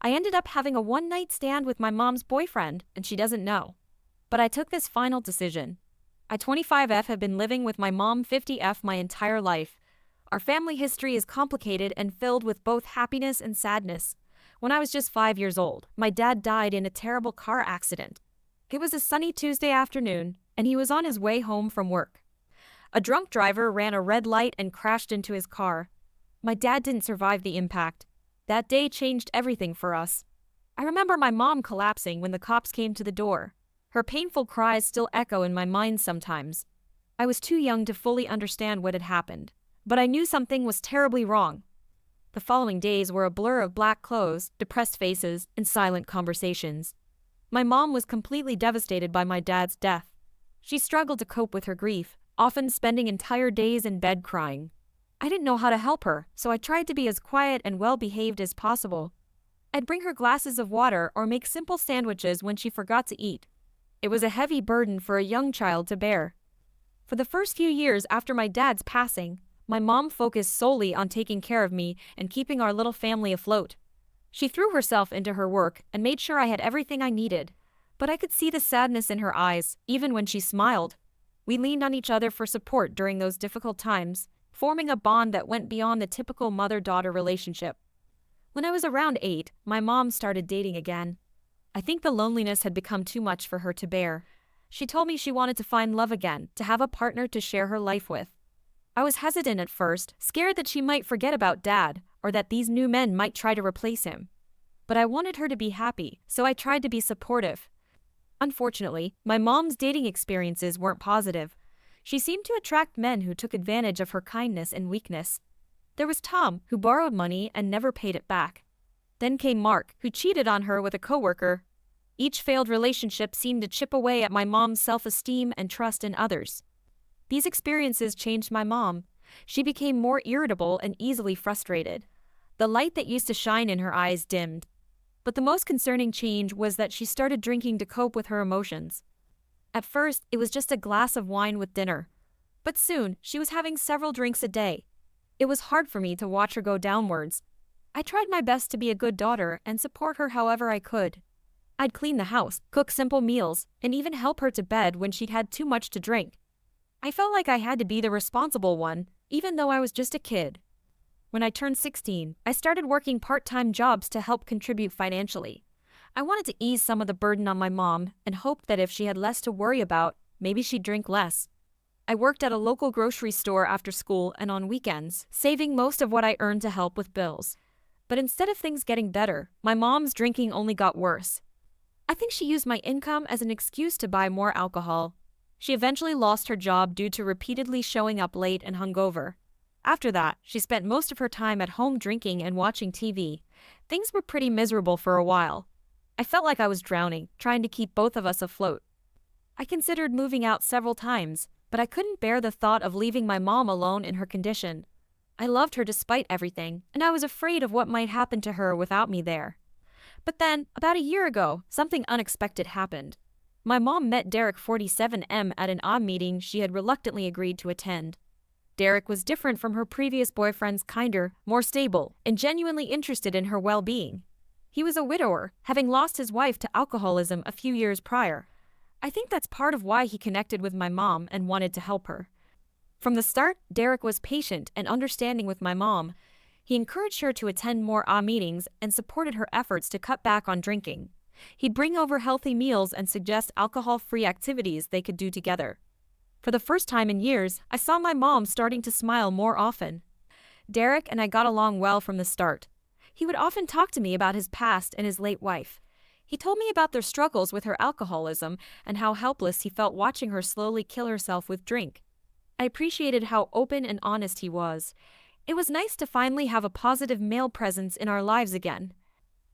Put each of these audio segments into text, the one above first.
I ended up having a one-night stand with my mom's boyfriend, and she doesn't know. But I took this final decision. I 25F have been living with my mom 50F my entire life. Our family history is complicated and filled with both happiness and sadness. When I was just 5 years old, my dad died in a terrible car accident. It was a sunny Tuesday afternoon, and he was on his way home from work. A drunk driver ran a red light and crashed into his car. My dad didn't survive the impact. That day changed everything for us. I remember my mom collapsing when the cops came to the door. Her painful cries still echo in my mind sometimes. I was too young to fully understand what had happened, but I knew something was terribly wrong. The following days were a blur of black clothes, depressed faces, and silent conversations. My mom was completely devastated by my dad's death. She struggled to cope with her grief, often spending entire days in bed crying. I didn't know how to help her, so I tried to be as quiet and well-behaved as possible. I'd bring her glasses of water or make simple sandwiches when she forgot to eat. It was a heavy burden for a young child to bear. For the first few years after my dad's passing, my mom focused solely on taking care of me and keeping our little family afloat. She threw herself into her work and made sure I had everything I needed. But I could see the sadness in her eyes, even when she smiled. We leaned on each other for support during those difficult times, forming a bond that went beyond the typical mother-daughter relationship. When I was around 8, my mom started dating again. I think the loneliness had become too much for her to bear. She told me she wanted to find love again, to have a partner to share her life with. I was hesitant at first, scared that she might forget about Dad, or that these new men might try to replace him. But I wanted her to be happy, so I tried to be supportive. Unfortunately, my mom's dating experiences weren't positive. She seemed to attract men who took advantage of her kindness and weakness. There was Tom, who borrowed money and never paid it back. Then came Mark, who cheated on her with a coworker. Each failed relationship seemed to chip away at my mom's self-esteem and trust in others. These experiences changed my mom. She became more irritable and easily frustrated. The light that used to shine in her eyes dimmed. But the most concerning change was that she started drinking to cope with her emotions. At first, it was just a glass of wine with dinner. But soon, she was having several drinks a day. It was hard for me to watch her go downwards. I tried my best to be a good daughter and support her however I could. I'd clean the house, cook simple meals, and even help her to bed when she'd had too much to drink. I felt like I had to be the responsible one, even though I was just a kid. When I turned 16, I started working part-time jobs to help contribute financially. I wanted to ease some of the burden on my mom and hoped that if she had less to worry about, maybe she'd drink less. I worked at a local grocery store after school and on weekends, saving most of what I earned to help with bills. But instead of things getting better, my mom's drinking only got worse. I think she used my income as an excuse to buy more alcohol. She eventually lost her job due to repeatedly showing up late and hungover. After that, she spent most of her time at home drinking and watching TV. Things were pretty miserable for a while. I felt like I was drowning, trying to keep both of us afloat. I considered moving out several times, but I couldn't bear the thought of leaving my mom alone in her condition. I loved her despite everything, and I was afraid of what might happen to her without me there. But then, about a year ago, something unexpected happened. My mom met Derek 47M at an odd meeting she had reluctantly agreed to attend. Derek was different from her previous boyfriends, kinder, more stable, and genuinely interested in her well-being. He was a widower, having lost his wife to alcoholism a few years prior. I think that's part of why he connected with my mom and wanted to help her. From the start, Derek was patient and understanding with my mom. He encouraged her to attend more meetings and supported her efforts to cut back on drinking. He'd bring over healthy meals and suggest alcohol-free activities they could do together. For the first time in years, I saw my mom starting to smile more often. Derek and I got along well from the start. He would often talk to me about his past and his late wife. He told me about their struggles with her alcoholism and how helpless he felt watching her slowly kill herself with drink. I appreciated how open and honest he was. It was nice to finally have a positive male presence in our lives again.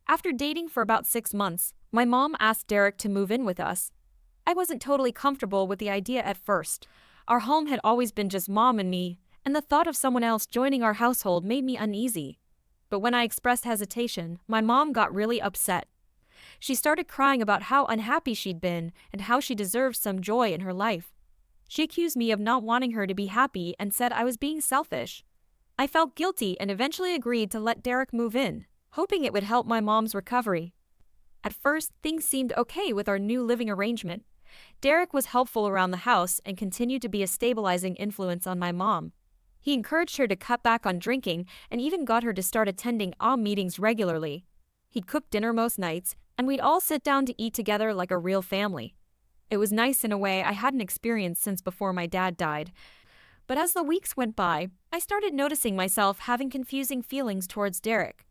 After dating for about 6 months, my mom asked Derek to move in with us. I wasn't totally comfortable with the idea at first. Our home had always been just mom and me, and the thought of someone else joining our household made me uneasy. But when I expressed hesitation, my mom got really upset. She started crying about how unhappy she'd been and how she deserved some joy in her life. She accused me of not wanting her to be happy and said I was being selfish. I felt guilty and eventually agreed to let Derek move in, hoping it would help my mom's recovery. At first, things seemed okay with our new living arrangement. Derek was helpful around the house and continued to be a stabilizing influence on my mom. He encouraged her to cut back on drinking and even got her to start attending meetings regularly. He'd cook dinner most nights, and we'd all sit down to eat together like a real family. It was nice in a way I hadn't experienced since before my dad died. But as the weeks went by, I started noticing myself having confusing feelings towards Derek.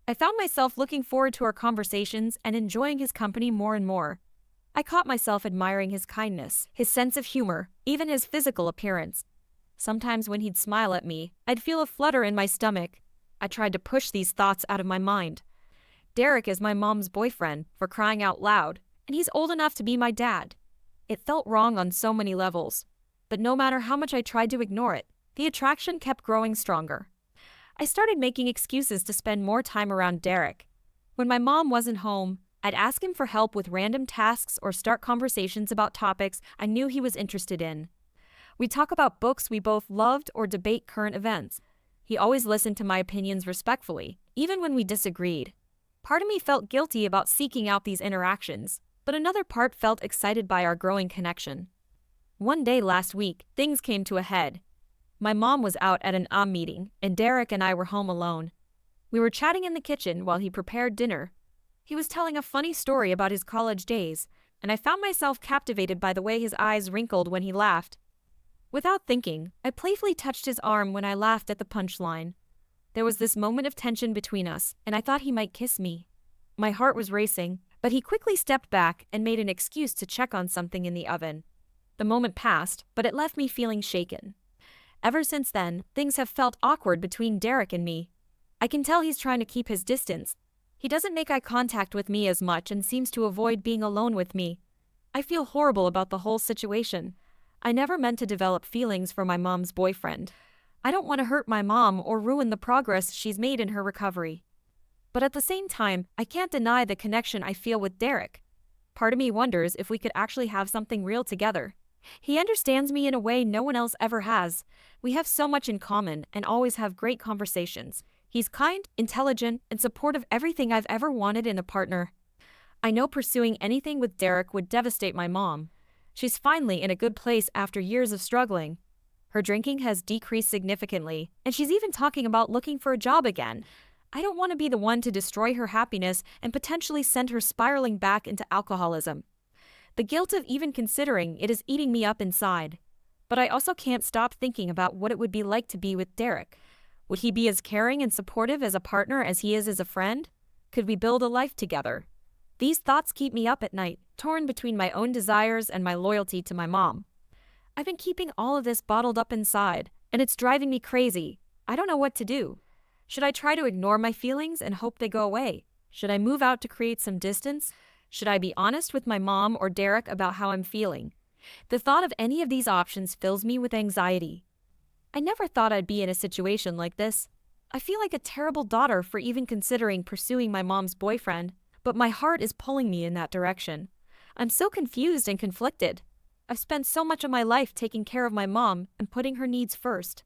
I found myself looking forward to our conversations and enjoying his company more and more. I caught myself admiring his kindness, his sense of humor, even his physical appearance. Sometimes when he'd smile at me, I'd feel a flutter in my stomach. I tried to push these thoughts out of my mind. Derek is my mom's boyfriend, for crying out loud, and he's old enough to be my dad. It felt wrong on so many levels. But no matter how much I tried to ignore it, the attraction kept growing stronger. I started making excuses to spend more time around Derek. When my mom wasn't home, I'd ask him for help with random tasks or start conversations about topics I knew he was interested in. We'd talk about books we both loved or debate current events. He always listened to my opinions respectfully, even when we disagreed. Part of me felt guilty about seeking out these interactions, but another part felt excited by our growing connection. One day last week, things came to a head. My mom was out at an meeting, and Derek and I were home alone. We were chatting in the kitchen while he prepared dinner. He was telling a funny story about his college days, and I found myself captivated by the way his eyes wrinkled when he laughed. Without thinking, I playfully touched his arm when I laughed at the punchline. There was this moment of tension between us, and I thought he might kiss me. My heart was racing, but he quickly stepped back and made an excuse to check on something in the oven. The moment passed, but it left me feeling shaken. Ever since then, things have felt awkward between Derek and me. I can tell he's trying to keep his distance. He doesn't make eye contact with me as much and seems to avoid being alone with me. I feel horrible about the whole situation. I never meant to develop feelings for my mom's boyfriend. I don't want to hurt my mom or ruin the progress she's made in her recovery. But at the same time, I can't deny the connection I feel with Derek. Part of me wonders if we could actually have something real together. He understands me in a way no one else ever has. We have so much in common and always have great conversations. He's kind, intelligent, and supportive of everything I've ever wanted in a partner. I know pursuing anything with Derek would devastate my mom. She's finally in a good place after years of struggling. Her drinking has decreased significantly, and she's even talking about looking for a job again. I don't want to be the one to destroy her happiness and potentially send her spiraling back into alcoholism. The guilt of even considering it is eating me up inside. But I also can't stop thinking about what it would be like to be with Derek. Would he be as caring and supportive as a partner as he is as a friend? Could we build a life together? These thoughts keep me up at night, torn between my own desires and my loyalty to my mom. I've been keeping all of this bottled up inside, and it's driving me crazy. I don't know what to do. Should I try to ignore my feelings and hope they go away? Should I move out to create some distance? Should I be honest with my mom or Derek about how I'm feeling? The thought of any of these options fills me with anxiety. I never thought I'd be in a situation like this. I feel like a terrible daughter for even considering pursuing my mom's boyfriend, but my heart is pulling me in that direction. I'm so confused and conflicted. I've spent so much of my life taking care of my mom and putting her needs first.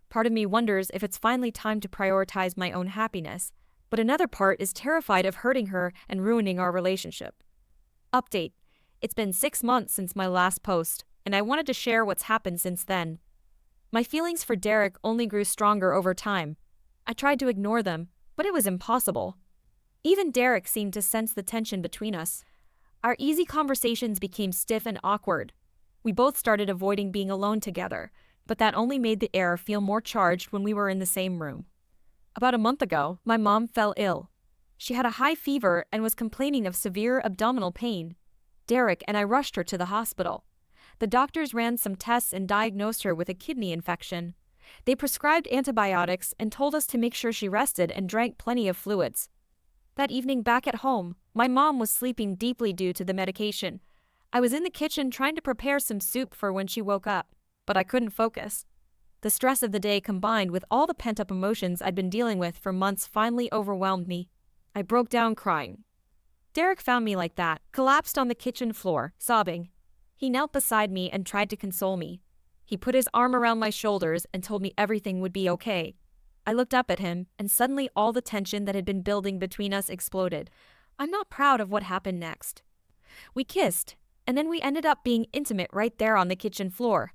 Part of me wonders if it's finally time to prioritize my own happiness, but another part is terrified of hurting her and ruining our relationship. Update. It's been 6 months since my last post, and I wanted to share what's happened since then. My feelings for Derek only grew stronger over time. I tried to ignore them, but it was impossible. Even Derek seemed to sense the tension between us. Our easy conversations became stiff and awkward. We both started avoiding being alone together, but that only made the air feel more charged when we were in the same room. About a month ago, my mom fell ill. She had a high fever and was complaining of severe abdominal pain. Derek and I rushed her to the hospital. The doctors ran some tests and diagnosed her with a kidney infection. They prescribed antibiotics and told us to make sure she rested and drank plenty of fluids. That evening back at home, my mom was sleeping deeply due to the medication. I was in the kitchen trying to prepare some soup for when she woke up, but I couldn't focus. The stress of the day combined with all the pent-up emotions I'd been dealing with for months finally overwhelmed me. I broke down crying. Derek found me like that, collapsed on the kitchen floor, sobbing. He knelt beside me and tried to console me. He put his arm around my shoulders and told me everything would be okay. I looked up at him, and suddenly all the tension that had been building between us exploded. I'm not proud of what happened next. We kissed, and then we ended up being intimate right there on the kitchen floor.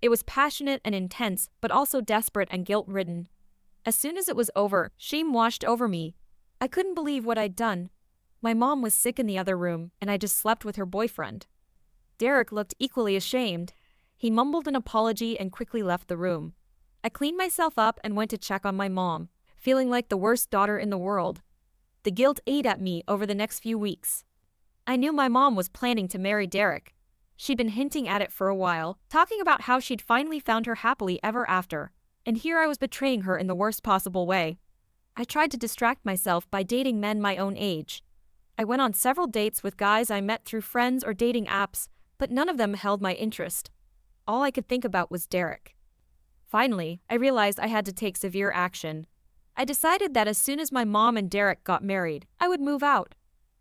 It was passionate and intense, but also desperate and guilt-ridden. As soon as it was over, shame washed over me. I couldn't believe what I'd done. My mom was sick in the other room, and I just slept with her boyfriend. Derek looked equally ashamed. He mumbled an apology and quickly left the room. I cleaned myself up and went to check on my mom, feeling like the worst daughter in the world. The guilt ate at me over the next few weeks. I knew my mom was planning to marry Derek. She'd been hinting at it for a while, talking about how she'd finally found her happily ever after. And here I was betraying her in the worst possible way. I tried to distract myself by dating men my own age. I went on several dates with guys I met through friends or dating apps, but none of them held my interest. All I could think about was Derek. Finally, I realized I had to take severe action. I decided that as soon as my mom and Derek got married, I would move out.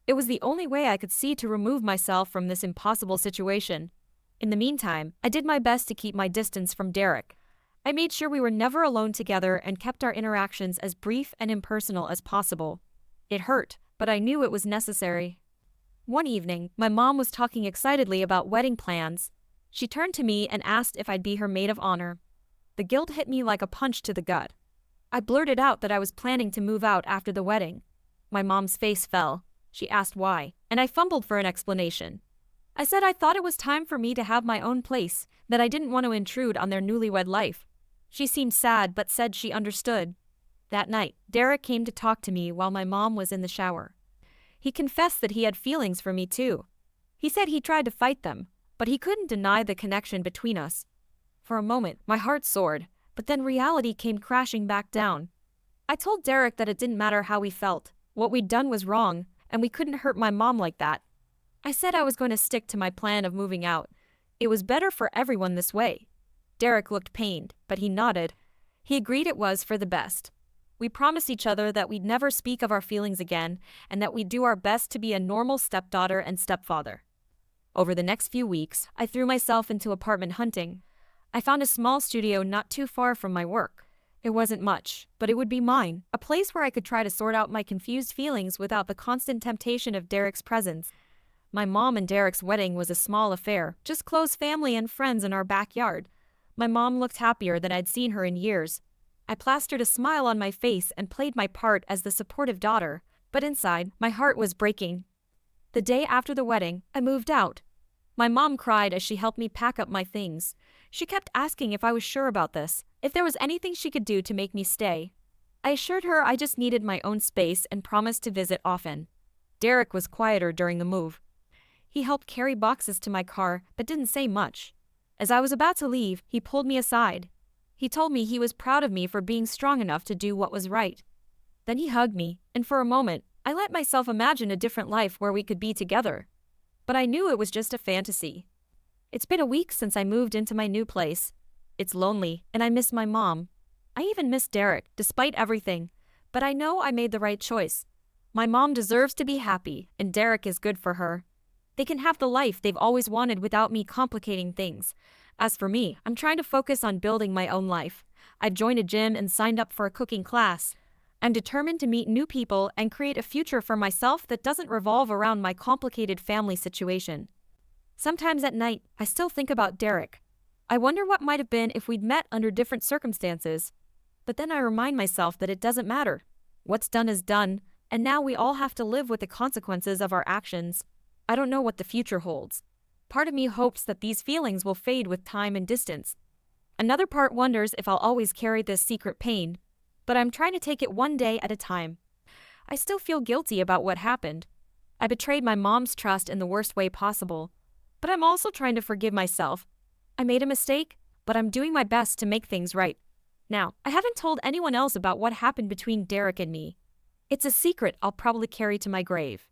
It was the only way I could see to remove myself from this impossible situation. In the meantime, I did my best to keep my distance from Derek. I made sure we were never alone together and kept our interactions as brief and impersonal as possible. It hurt, but I knew it was necessary. One evening, my mom was talking excitedly about wedding plans. She turned to me and asked if I'd be her maid of honor. The guilt hit me like a punch to the gut. I blurted out that I was planning to move out after the wedding. My mom's face fell. She asked why, and I fumbled for an explanation. I said I thought it was time for me to have my own place, that I didn't want to intrude on their newlywed life. She seemed sad but said she understood. That night, Derek came to talk to me while my mom was in the shower. He confessed that he had feelings for me too. He said he tried to fight them, but he couldn't deny the connection between us. For a moment, my heart soared, but then reality came crashing back down. I told Derek that it didn't matter how we felt. What we'd done was wrong, and we couldn't hurt my mom like that. I said I was going to stick to my plan of moving out. It was better for everyone this way. Derek looked pained, but he nodded. He agreed it was for the best. We promised each other that we'd never speak of our feelings again, and that we'd do our best to be a normal stepdaughter and stepfather. Over the next few weeks, I threw myself into apartment hunting. I found a small studio not too far from my work. It wasn't much, but it would be mine, a place where I could try to sort out my confused feelings without the constant temptation of Derek's presence. My mom and Derek's wedding was a small affair, just close family and friends in our backyard. My mom looked happier than I'd seen her in years. I plastered a smile on my face and played my part as the supportive daughter, but inside, my heart was breaking. The day after the wedding, I moved out. My mom cried as she helped me pack up my things. She kept asking if I was sure about this, if there was anything she could do to make me stay. I assured her I just needed my own space and promised to visit often. Derek was quieter during the move. He helped carry boxes to my car, but didn't say much. As I was about to leave, he pulled me aside. He told me he was proud of me for being strong enough to do what was right. Then he hugged me, and for a moment, I let myself imagine a different life where we could be together. But I knew it was just a fantasy. It's been a week since I moved into my new place. It's lonely, and I miss my mom. I even miss Derek, despite everything. But I know I made the right choice. My mom deserves to be happy, and Derek is good for her. They can have the life they've always wanted without me complicating things. As for me, I'm trying to focus on building my own life. I've joined a gym and signed up for a cooking class. I'm determined to meet new people and create a future for myself that doesn't revolve around my complicated family situation. Sometimes at night, I still think about Derek. I wonder what might have been if we'd met under different circumstances. But then I remind myself that it doesn't matter. What's done is done, and now we all have to live with the consequences of our actions. I don't know what the future holds. Part of me hopes that these feelings will fade with time and distance. Another part wonders if I'll always carry this secret pain. But I'm trying to take it one day at a time. I still feel guilty about what happened. I betrayed my mom's trust in the worst way possible. But I'm also trying to forgive myself. I made a mistake, but I'm doing my best to make things right. Now, I haven't told anyone else about what happened between Derek and me. It's a secret I'll probably carry to my grave.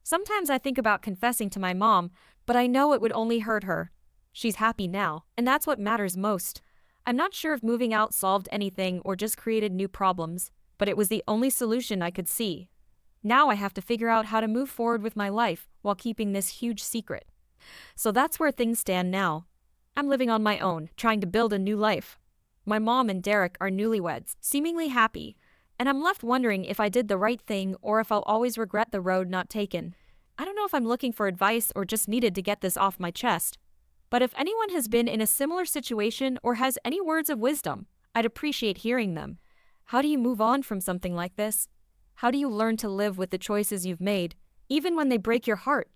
Sometimes I think about confessing to my mom, but I know it would only hurt her. She's happy now, and that's what matters most. I'm not sure if moving out solved anything or just created new problems, but it was the only solution I could see. Now I have to figure out how to move forward with my life while keeping this huge secret. So that's where things stand now. I'm living on my own, trying to build a new life. My mom and Derek are newlyweds, seemingly happy, and I'm left wondering if I did the right thing or if I'll always regret the road not taken. I don't know if I'm looking for advice or just needed to get this off my chest. But if anyone has been in a similar situation or has any words of wisdom, I'd appreciate hearing them. How do you move on from something like this? How do you learn to live with the choices you've made, even when they break your heart?